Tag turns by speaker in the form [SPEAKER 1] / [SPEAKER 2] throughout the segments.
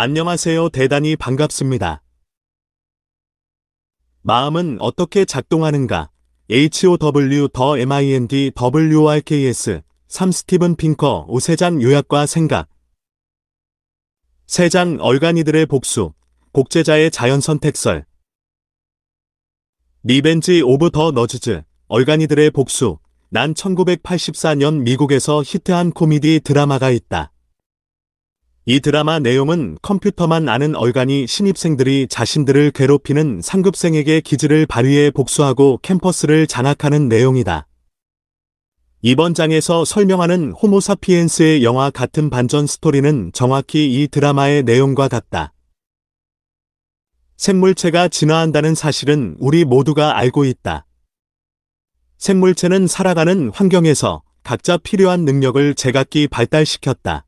[SPEAKER 1] 안녕하세요. 대단히 반갑습니다. 마음은 어떻게 작동하는가? HOW.MINDWORKS 3 스티븐 핑커 5세장 요약과 생각. 3장 얼간이들의 복수, 복제자의 자연선택설. 리벤지 오브 더 너즈즈, 얼간이들의 복수. 난 1984년 미국에서 히트한 코미디 드라마가 있다. 이 드라마 내용은 컴퓨터만 아는 얼간이 신입생들이 자신들을 괴롭히는 상급생에게 기질을 발휘해 복수하고 캠퍼스를 장악하는 내용이다. 이번 장에서 설명하는 호모사피엔스의 영화 같은 반전 스토리는 정확히 이 드라마의 내용과 같다. 생물체가 진화한다는 사실은 우리 모두가 알고 있다. 생물체는 살아가는 환경에서 각자 필요한 능력을 제각기 발달시켰다.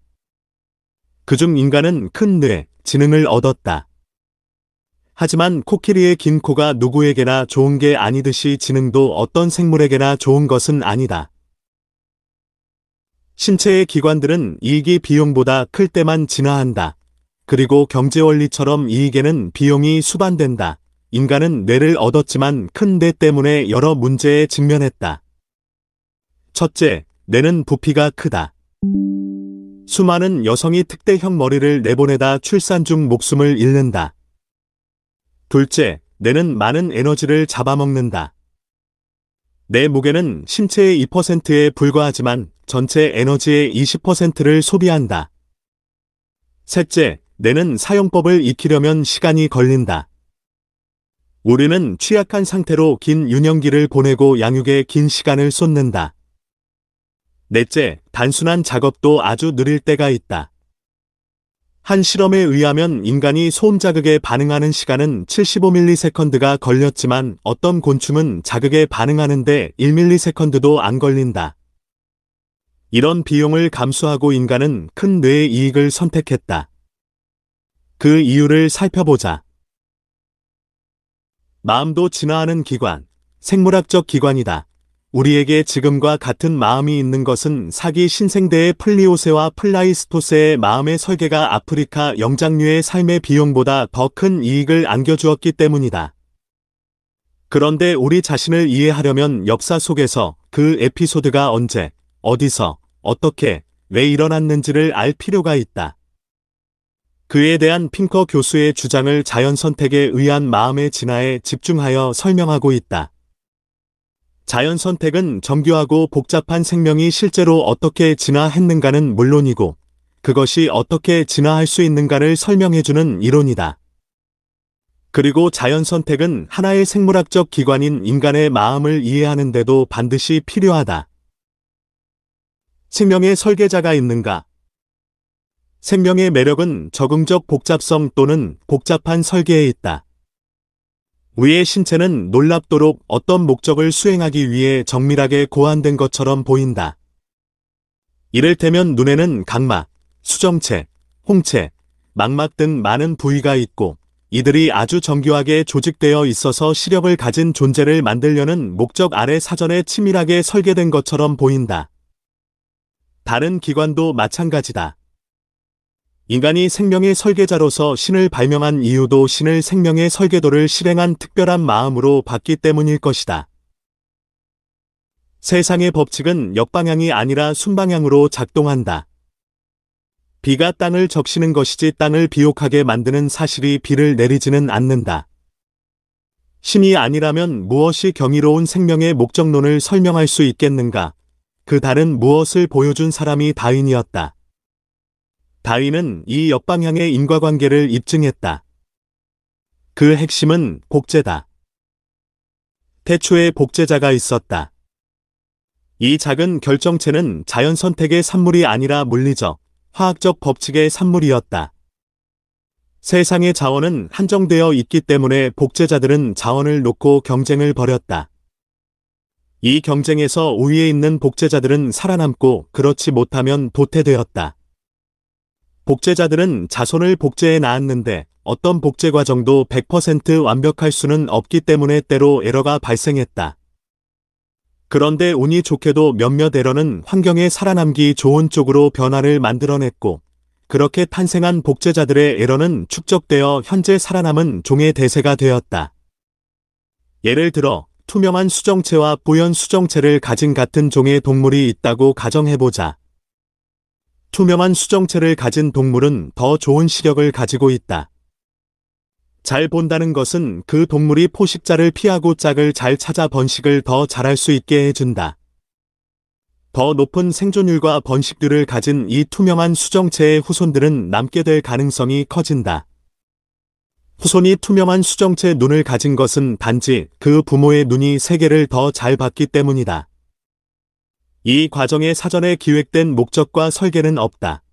[SPEAKER 1] 그중 인간은 큰 뇌, 지능을 얻었다. 하지만 코끼리의 긴 코가 누구에게나 좋은 게 아니듯이 지능도 어떤 생물에게나 좋은 것은 아니다. 신체의 기관들은 이익이 비용보다 클 때만 진화한다. 그리고 경제원리처럼 이익에는 비용이 수반된다. 인간은 뇌를 얻었지만 큰 뇌 때문에 여러 문제에 직면했다. 첫째, 뇌는 부피가 크다. 수많은 여성이 특대형 머리를 내보내다 출산 중 목숨을 잃는다. 둘째, 뇌는 많은 에너지를 잡아먹는다. 뇌 무게는 신체의 2%에 불과하지만 전체 에너지의 20%를 소비한다. 셋째, 뇌는 사용법을 익히려면 시간이 걸린다. 우리는 취약한 상태로 긴 유년기를 보내고 양육에 긴 시간을 쏟는다. 넷째, 단순한 작업도 아주 느릴 때가 있다. 한 실험에 의하면 인간이 소음 자극에 반응하는 시간은 75ms가 걸렸지만 어떤 곤충은 자극에 반응하는데 1ms도 안 걸린다. 이런 비용을 감수하고 인간은 큰 뇌의 이익을 선택했다. 그 이유를 살펴보자. 마음도 진화하는 기관, 생물학적 기관이다. 우리에게 지금과 같은 마음이 있는 것은 사기 신생대의 플리오세와 플라이스토세의 마음의 설계가 아프리카 영장류의 삶의 비용보다 더 큰 이익을 안겨주었기 때문이다. 그런데 우리 자신을 이해하려면 역사 속에서 그 에피소드가 언제, 어디서, 어떻게, 왜 일어났는지를 알 필요가 있다. 그에 대한 핑커 교수의 주장을 자연선택에 의한 마음의 진화에 집중하여 설명하고 있다. 자연선택은 정교하고 복잡한 생명이 실제로 어떻게 진화했는가는 물론이고 그것이 어떻게 진화할 수 있는가를 설명해주는 이론이다. 그리고 자연선택은 하나의 생물학적 기관인 인간의 마음을 이해하는 데도 반드시 필요하다. 생명의 설계자가 있는가? 생명의 매력은 적응적 복잡성 또는 복잡한 설계에 있다. 우리의 신체는 놀랍도록 어떤 목적을 수행하기 위해 정밀하게 고안된 것처럼 보인다. 이를테면 눈에는 각막, 수정체, 홍채, 망막 등 많은 부위가 있고 이들이 아주 정교하게 조직되어 있어서 시력을 가진 존재를 만들려는 목적 아래 사전에 치밀하게 설계된 것처럼 보인다. 다른 기관도 마찬가지다. 인간이 생명의 설계자로서 신을 발명한 이유도 신을 생명의 설계도를 실행한 특별한 마음으로 봤기 때문일 것이다. 세상의 법칙은 역방향이 아니라 순방향으로 작동한다. 비가 땅을 적시는 것이지 땅을 비옥하게 만드는 사실이 비를 내리지는 않는다. 신이 아니라면 무엇이 경이로운 생명의 목적론을 설명할 수 있겠는가? 그 다른 무엇을 보여준 사람이 다윈이었다. 다윈은 이 역방향의 인과관계를 입증했다. 그 핵심은 복제다. 태초에 복제자가 있었다. 이 작은 결정체는 자연선택의 산물이 아니라 물리적, 화학적 법칙의 산물이었다. 세상의 자원은 한정되어 있기 때문에 복제자들은 자원을 놓고 경쟁을 벌였다. 이 경쟁에서 우위에 있는 복제자들은 살아남고 그렇지 못하면 도태되었다. 복제자들은 자손을 복제해 낳았는데 어떤 복제 과정도 100% 완벽할 수는 없기 때문에 때로 에러가 발생했다. 그런데 운이 좋게도 몇몇 에러는 환경에 살아남기 좋은 쪽으로 변화를 만들어냈고 그렇게 탄생한 복제자들의 에러는 축적되어 현재 살아남은 종의 대세가 되었다. 예를 들어 투명한 수정체와 부연 수정체를 가진 같은 종의 동물이 있다고 가정해보자. 투명한 수정체를 가진 동물은 더 좋은 시력을 가지고 있다. 잘 본다는 것은 그 동물이 포식자를 피하고 짝을 잘 찾아 번식을 더 잘할 수 있게 해준다. 더 높은 생존율과 번식률을 가진 이 투명한 수정체의 후손들은 남게 될 가능성이 커진다. 후손이 투명한 수정체 눈을 가진 것은 단지 그 부모의 눈이 세계를 더 잘 봤기 때문이다. 이 과정에 사전에 기획된 목적과 설계는 없다.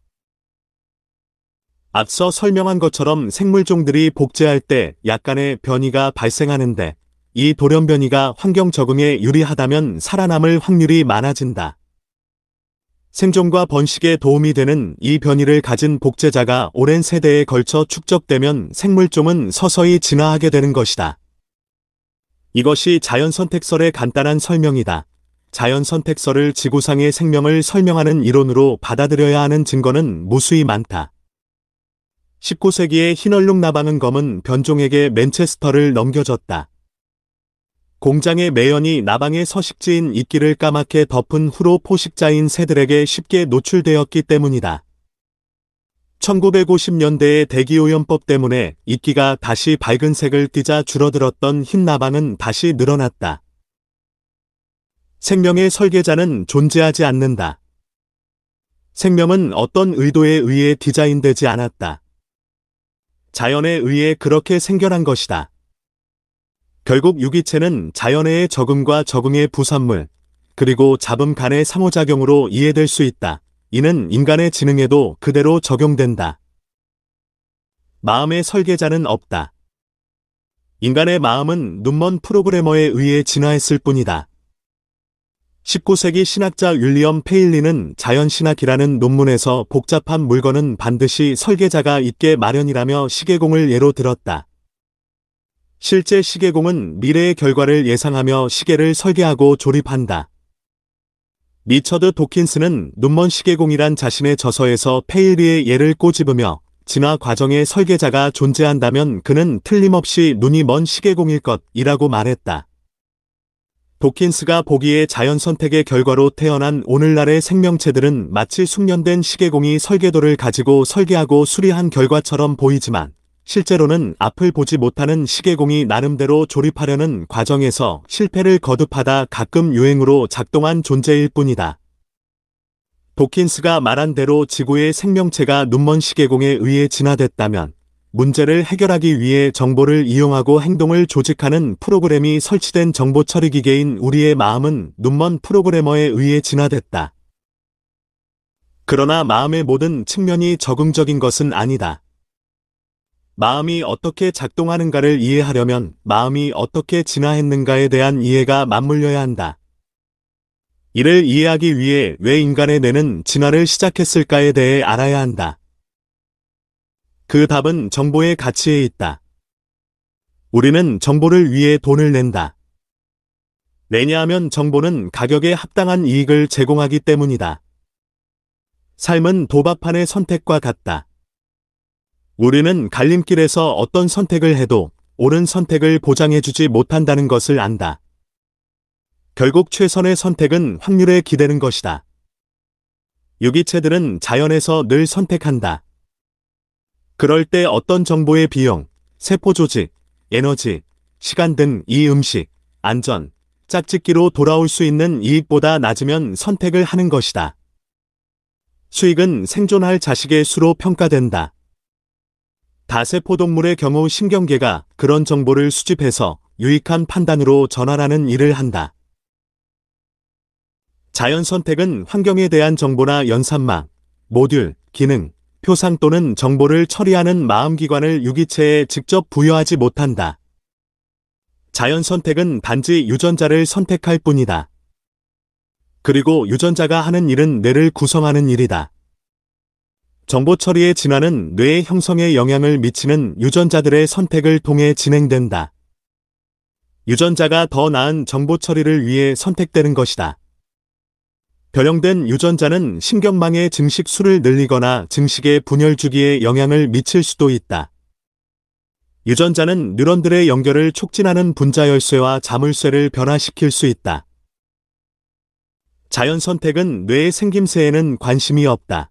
[SPEAKER 1] 앞서 설명한 것처럼 생물종들이 복제할 때 약간의 변이가 발생하는데 이 돌연 변이가 환경 적응에 유리하다면 살아남을 확률이 많아진다. 생존과 번식에 도움이 되는 이 변이를 가진 복제자가 오랜 세대에 걸쳐 축적되면 생물종은 서서히 진화하게 되는 것이다. 이것이 자연선택설의 간단한 설명이다. 자연선택설을 지구상의 생명을 설명하는 이론으로 받아들여야 하는 증거는 무수히 많다. 19세기에 흰얼룩 나방은 검은 변종에게 맨체스터를 넘겨줬다. 공장의 매연이 나방의 서식지인 이끼를 까맣게 덮은 후로 포식자인 새들에게 쉽게 노출되었기 때문이다. 1950년대의 대기오염법 때문에 이끼가 다시 밝은 색을 띠자 줄어들었던 흰 나방은 다시 늘어났다. 생명의 설계자는 존재하지 않는다. 생명은 어떤 의도에 의해 디자인되지 않았다. 자연에 의해 그렇게 생겨난 것이다. 결국 유기체는 자연의 적응과 적응의 부산물, 그리고 잡음 간의 상호작용으로 이해될 수 있다. 이는 인간의 지능에도 그대로 적용된다. 마음의 설계자는 없다. 인간의 마음은 눈먼 프로그래머에 의해 진화했을 뿐이다. 19세기 신학자 윌리엄 페일리는 자연신학이라는 논문에서 복잡한 물건은 반드시 설계자가 있게 마련이라며 시계공을 예로 들었다. 실제 시계공은 미래의 결과를 예상하며 시계를 설계하고 조립한다. 리처드 도킨스는 눈먼 시계공이란 자신의 저서에서 페일리의 예를 꼬집으며 진화 과정의 설계자가 존재한다면 그는 틀림없이 눈이 먼 시계공일 것이라고 말했다. 도킨스가 보기에 자연선택의 결과로 태어난 오늘날의 생명체들은 마치 숙련된 시계공이 설계도를 가지고 설계하고 수리한 결과처럼 보이지만 실제로는 앞을 보지 못하는 시계공이 나름대로 조립하려는 과정에서 실패를 거듭하다 가끔 유행으로 작동한 존재일 뿐이다. 도킨스가 말한 대로 지구의 생명체가 눈먼 시계공에 의해 진화됐다면 문제를 해결하기 위해 정보를 이용하고 행동을 조직하는 프로그램이 설치된 정보 처리 기계인 우리의 마음은 눈먼 프로그래머에 의해 진화됐다. 그러나 마음의 모든 측면이 적응적인 것은 아니다. 마음이 어떻게 작동하는가를 이해하려면 마음이 어떻게 진화했는가에 대한 이해가 맞물려야 한다. 이를 이해하기 위해 왜 인간의 뇌는 진화를 시작했을까에 대해 알아야 한다. 그 답은 정보의 가치에 있다. 우리는 정보를 위해 돈을 낸다. 왜냐하면 정보는 가격에 합당한 이익을 제공하기 때문이다. 삶은 도박판의 선택과 같다. 우리는 갈림길에서 어떤 선택을 해도 옳은 선택을 보장해주지 못한다는 것을 안다. 결국 최선의 선택은 확률에 기대는 것이다. 유기체들은 자연에서 늘 선택한다. 그럴 때 어떤 정보의 비용, 세포 조직, 에너지, 시간 등 이 음식, 안전, 짝짓기로 돌아올 수 있는 이익보다 낮으면 선택을 하는 것이다. 수익은 생존할 자식의 수로 평가된다. 다세포 동물의 경우 신경계가 그런 정보를 수집해서 유익한 판단으로 전환하는 일을 한다. 자연 선택은 환경에 대한 정보나 연산망, 모듈, 기능, 표상 또는 정보를 처리하는 마음기관을 유기체에 직접 부여하지 못한다. 자연 선택은 단지 유전자를 선택할 뿐이다. 그리고 유전자가 하는 일은 뇌를 구성하는 일이다. 정보 처리의 진화는 뇌의 형성에 영향을 미치는 유전자들의 선택을 통해 진행된다. 유전자가 더 나은 정보 처리를 위해 선택되는 것이다. 변형된 유전자는 신경망의 증식수를 늘리거나 증식의 분열 주기에 영향을 미칠 수도 있다. 유전자는 뉴런들의 연결을 촉진하는 분자열쇠와 자물쇠를 변화시킬 수 있다. 자연선택은 뇌의 생김새에는 관심이 없다.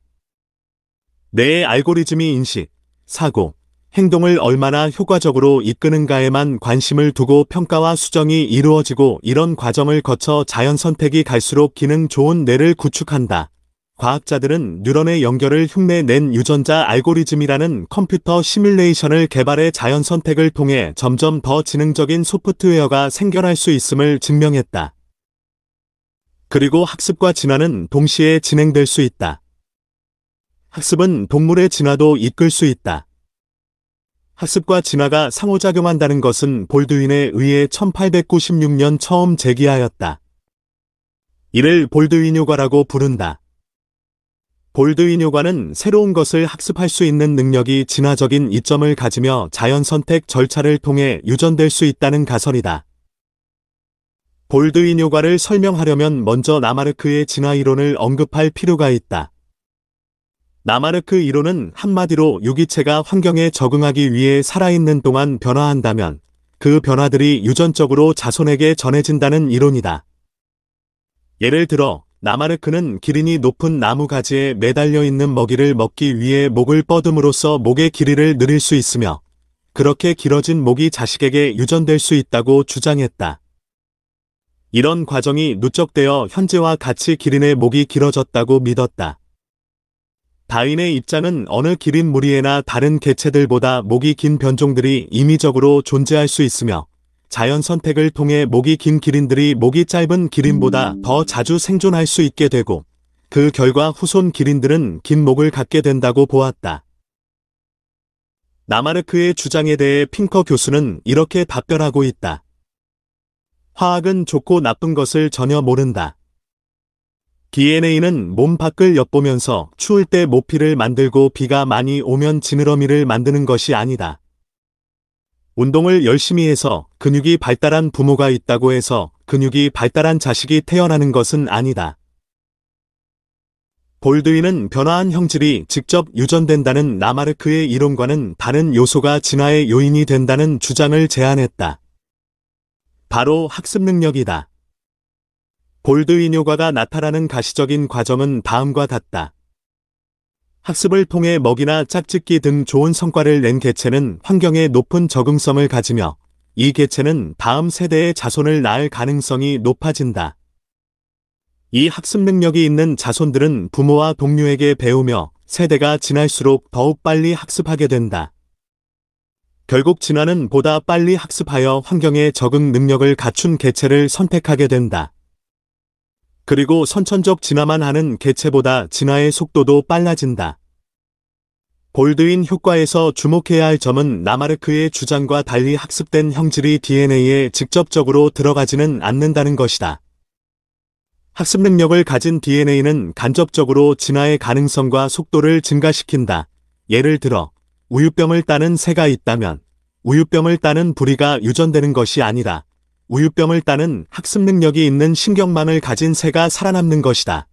[SPEAKER 1] 뇌의 알고리즘이 인식, 사고, 행동을 얼마나 효과적으로 이끄는가에만 관심을 두고 평가와 수정이 이루어지고 이런 과정을 거쳐 자연선택이 갈수록 기능 좋은 뇌를 구축한다. 과학자들은 뉴런의 연결을 흉내낸 유전자 알고리즘이라는 컴퓨터 시뮬레이션을 개발해 자연선택을 통해 점점 더 지능적인 소프트웨어가 생겨날 수 있음을 증명했다. 그리고 학습과 진화는 동시에 진행될 수 있다. 학습은 동물의 진화도 이끌 수 있다. 학습과 진화가 상호작용한다는 것은 볼드윈에 의해 1896년 처음 제기하였다. 이를 볼드윈 효과라고 부른다. 볼드윈 효과는 새로운 것을 학습할 수 있는 능력이 진화적인 이점을 가지며 자연선택 절차를 통해 유전될 수 있다는 가설이다. 볼드윈 효과를 설명하려면 먼저 라마르크의 진화 이론을 언급할 필요가 있다. 라마르크 이론은 한마디로 유기체가 환경에 적응하기 위해 살아있는 동안 변화한다면 그 변화들이 유전적으로 자손에게 전해진다는 이론이다. 예를 들어 라마르크는 기린이 높은 나무 가지에 매달려 있는 먹이를 먹기 위해 목을 뻗음으로써 목의 길이를 늘릴 수 있으며 그렇게 길어진 목이 자식에게 유전될 수 있다고 주장했다. 이런 과정이 누적되어 현재와 같이 기린의 목이 길어졌다고 믿었다. 다윈의 입장은 어느 기린 무리에나 다른 개체들보다 목이 긴 변종들이 임의적으로 존재할 수 있으며 자연 선택을 통해 목이 긴 기린들이 목이 짧은 기린보다 더 자주 생존할 수 있게 되고 그 결과 후손 기린들은 긴 목을 갖게 된다고 보았다. 라마르크의 주장에 대해 핑커 교수는 이렇게 답변하고 있다. 화학은 좋고 나쁜 것을 전혀 모른다. DNA는 몸 밖을 엿보면서 추울 때 모피를 만들고 비가 많이 오면 지느러미를 만드는 것이 아니다. 운동을 열심히 해서 근육이 발달한 부모가 있다고 해서 근육이 발달한 자식이 태어나는 것은 아니다. 볼드윈은 변화한 형질이 직접 유전된다는 라마르크의 이론과는 다른 요소가 진화의 요인이 된다는 주장을 제안했다. 바로 학습 능력이다. 볼드윈 효과가 나타나는 가시적인 과정은 다음과 같다. 학습을 통해 먹이나 짝짓기 등 좋은 성과를 낸 개체는 환경에 높은 적응성을 가지며 이 개체는 다음 세대의 자손을 낳을 가능성이 높아진다. 이 학습 능력이 있는 자손들은 부모와 동료에게 배우며 세대가 지날수록 더욱 빨리 학습하게 된다. 결국 진화는 보다 빨리 학습하여 환경에 적응 능력을 갖춘 개체를 선택하게 된다. 그리고 선천적 진화만 하는 개체보다 진화의 속도도 빨라진다. 볼드윈 효과에서 주목해야 할 점은 라마르크의 주장과 달리 학습된 형질이 DNA에 직접적으로 들어가지는 않는다는 것이다. 학습 능력을 가진 DNA는 간접적으로 진화의 가능성과 속도를 증가시킨다. 예를 들어 우유병을 따는 새가 있다면 우유병을 따는 부리가 유전되는 것이 아니라 우유병을 따는 학습 능력이 있는 신경망을 가진 새가 살아남는 것이다.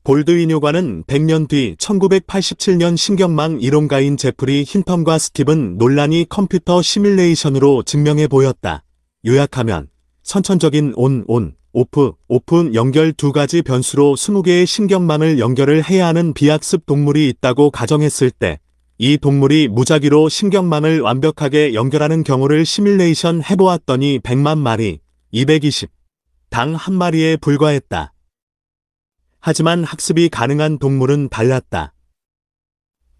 [SPEAKER 1] 볼드윈 효과는 100년 뒤 1987년 신경망 이론가인 제프리 힌텀과 스티븐 논란이 컴퓨터 시뮬레이션으로 증명해 보였다. 요약하면 선천적인 온, 오프, 오픈 연결 두 가지 변수로 20개의 신경망을 연결을 해야 하는 비학습 동물이 있다고 가정했을 때 이 동물이 무작위로 신경망을 완벽하게 연결하는 경우를 시뮬레이션 해보았더니 100만 마리, 220, 당 한 마리에 불과했다. 하지만 학습이 가능한 동물은 달랐다.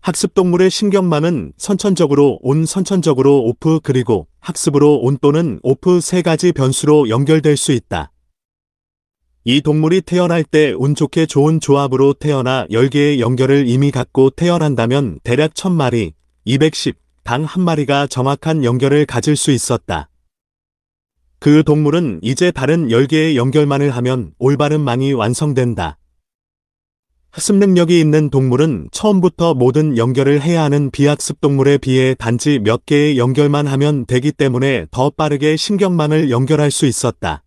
[SPEAKER 1] 학습동물의 신경망은 선천적으로 온, 선천적으로 오프 그리고 학습으로 온 또는 오프 세 가지 변수로 연결될 수 있다. 이 동물이 태어날 때 운 좋게 좋은 조합으로 태어나 10개의 연결을 이미 갖고 태어난다면 대략 1000마리, 210, 당 한 마리가 정확한 연결을 가질 수 있었다. 그 동물은 이제 다른 10개의 연결만을 하면 올바른 망이 완성된다. 학습 능력이 있는 동물은 처음부터 모든 연결을 해야 하는 비학습 동물에 비해 단지 몇 개의 연결만 하면 되기 때문에 더 빠르게 신경망을 연결할 수 있었다.